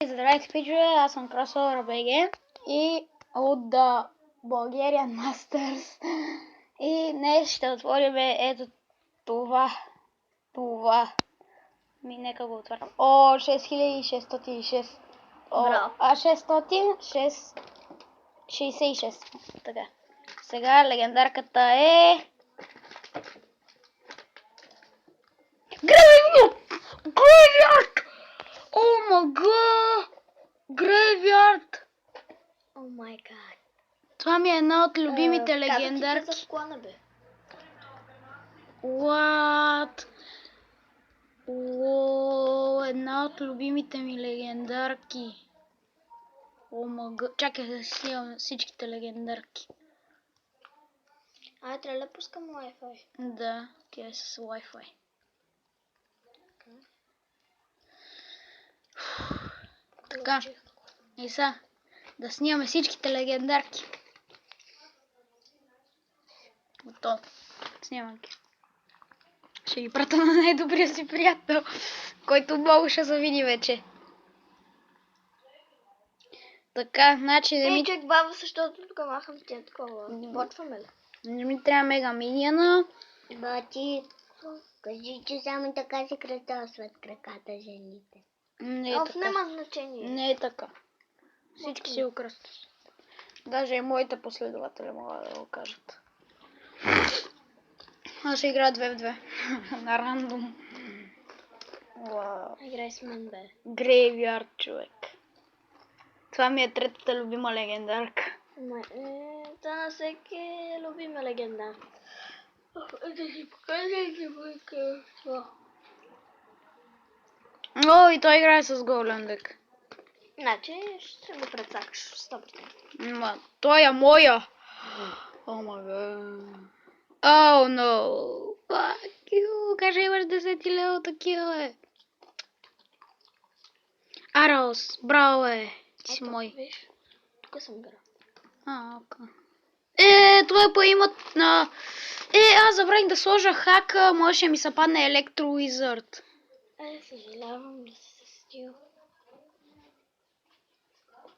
Здравейте, пичове, аз съм Crossover BG и от The Bulgarian Masters. И днес ще отворим ето това. Нека го отварям. 6606. Браво. 666. Така. Сега легендарката е... Graveyard! О мага! Graveyard! О май гад. Това ми е една от любимите легендарки. Казах ти за клана, бе. What? Една от любимите ми легендарки. О мага. Чакай да си имам всичките легендарки. Трябва да пускам Wi-Fi. Да, тя е с Wi-Fi. Така. И сега да снимаме всичките легендарки. Готово. Снимам ги. Ще ги прата на най-добрия си приятел, който много ще завиди вече. Така, значи да ми... Чек баба, защото тук махам тя такова. Почваме ли? Не ми трябва мега миньона. Бати, кажи, че само така се кръстосват краката жените. Не е така. Няма значение. Не е така. Всички си окръстят. Даже и моите последователи могат да го кажат. Аз ще играя 2 в 2. На рандом. Вау. Играй с мен, бе. Graveyard, човек. Това ми е третата любима легендарка. Това на всеки е любима легенда. Да си покажете това. О, и той играе с Golden Deck. Значи ще го прецакаш 100%. Ма, той е моя. О мага. О, но. Fuck you. Кажа имаш 10 лева такива, бе. Арос, браво, бе. Ти си мой. Виж, тук съм гара. Окей. Това е по имат на... аз забравих да сложа хака, може ми се падне Електро Wizard. Съжалявам да се състил.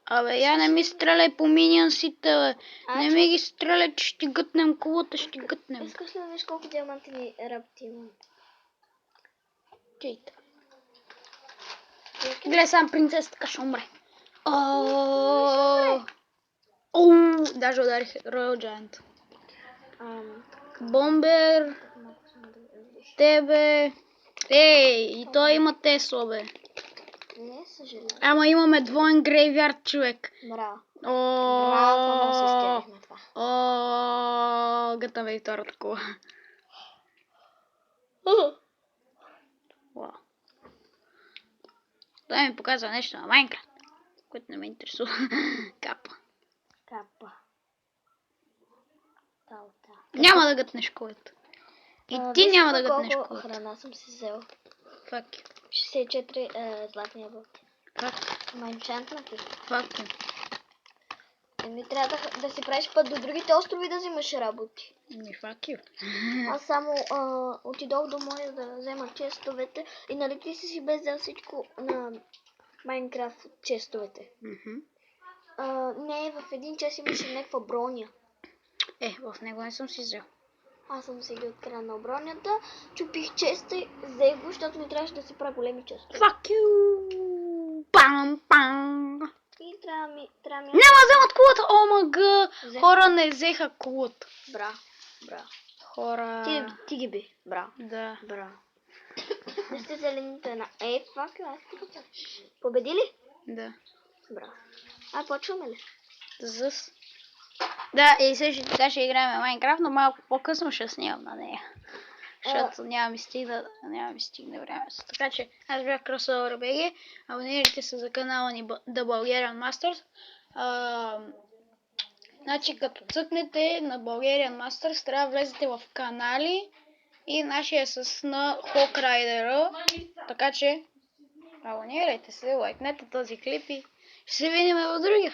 Абе, я не ми стреляй по миньонсите, бе. Не ми ги стреляй, че ще гътнем колата, ще гътнем. Искаш ли да виж колко диамантини рапти имам? Чейте. Гледай сам, принцеса така ще умре. Даже ударих Royal Giant. Бомбер. Тебе. И той има Тесла, бе. Не, съжалявам. Ама имаме двоен Graveyard, човек. Браво. Браво, много се изкарихме това. Гътаме и втората кола. Той ми показва нещо на Майнкрафт, което не ме интересува. Капа. Няма да гътнеш колата. И ти няма да гътнеш колата. Колко храна съм си взел. Fuck you. 64 златни ябълки. Fuck. Майнчантнати. Fuck you. Трябва да си правиш път до другите острови да взимаш работи. Fuck you. Аз само отидох до моя да взема честовете и нали ти си без взел всичко на Майнкрафт честовете. Не, в един час имаше някаква броня. В него не съм си взел. Аз съм си ги откранал бронята, чупих честа и взех го, защото ми трябваше да си правя големи честове. Fuck you! Пам! И трябва ми... Няма да вземат кулата! О, мага! Хора не взеха кулата. Браво. Хора... Ти ги би. Браво. Да. Браво. Не сте взели нито една. Fuck you, аз ти го. Победи ли? Да. Браво. Почваме ли? Зъс. Да, и сега ще играем Майнкрафт, но малко по-късно ще снимам на нея. Защото няма ми стигне времето. Така че аз бях Crossover BG. Абонирайте се за канала ни The Bulgarian Masters. Значи като цъкнете на Bulgarian Masters, трябва да влезете в канали и нашия е с на Hawk Rider. Така че абонирайте се, лайкнете този клип и ще се видим в другия.